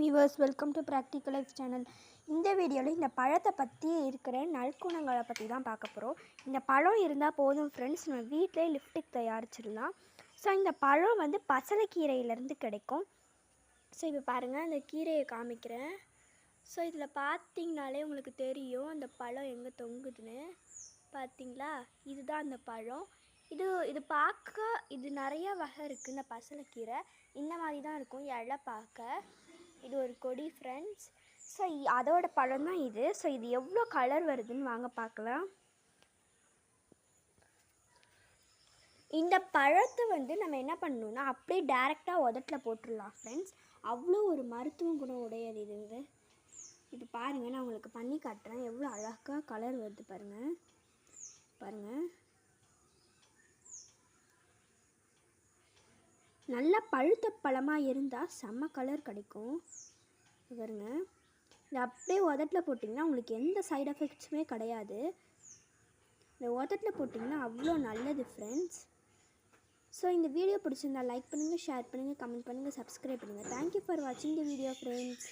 Viewers, welcome to practical life channel. இந்த வீடியோவில் இந்த பழத்தை பற்றி இருக்கிற நற்குணங்களை பற்றி தான் பார்க்க போகிறோம். இந்த பழம் இருந்தால் போதும் ஃப்ரெண்ட்ஸ், நம்ம வீட்டிலே லிப்டிக் தயாரிச்சிடலாம். ஸோ இந்த பழம் வந்து பசலைக்கீரையிலேருந்து கிடைக்கும். ஸோ இப்போ பாருங்கள், அந்த கீரையை காமிக்கிறேன். ஸோ இதில் பார்த்திங்கனாலே உங்களுக்கு தெரியும் அந்த பழம் எங்கே தொங்குதுன்னு. பார்த்திங்களா, இதுதான் அந்த பழம். இது பார்க்க இது நிறைய வகை இருக்குது. இந்த பசலைக்கீரை இந்த மாதிரி தான் இருக்கும் இலை பார்க்க. இது ஒரு கொடி ஃப்ரெண்ட்ஸ். ஸோ அதோட பழம் தான் இது. ஸோ இது எவ்வளோ கலர் வருதுன்னு வாங்க பார்க்கலாம். இந்த பழத்தை வந்து நம்ம என்ன பண்ணணும்னா அப்படியே டேரெக்டாக உதட்டில் போட்டுடலாம் ஃப்ரெண்ட்ஸ். அவ்வளோ ஒரு மருத்துவ குணம் உடையது இது. இப்போ பாருங்கள், நான் உங்களுக்கு பண்ணி காட்டுறேன். எவ்வளோ அழகாக கலர் வருது பாருங்கள். நல்லா பழுத்த பழமாக இருந்தால் செம்ம கலர் கிடைக்கும். பாருங்க, இதை அப்படியே உதட்டில் போட்டிங்கன்னா உங்களுக்கு எந்த சைடு எஃபெக்ட்ஸுமே கிடையாது. இந்த உதட்டில் போட்டிங்கன்னா அவ்வளோ நல்லது ஃப்ரெண்ட்ஸ். ஸோ இந்த வீடியோ பிடிச்சிருந்தா லைக் பண்ணுங்கள், ஷேர் பண்ணுங்கள், கமெண்ட் பண்ணுங்கள், சப்ஸ்கிரைப் பண்ணுங்கள். தேங்க்யூ ஃபார் வாட்சிங் தி வீடியோ ஃப்ரெண்ட்ஸ்.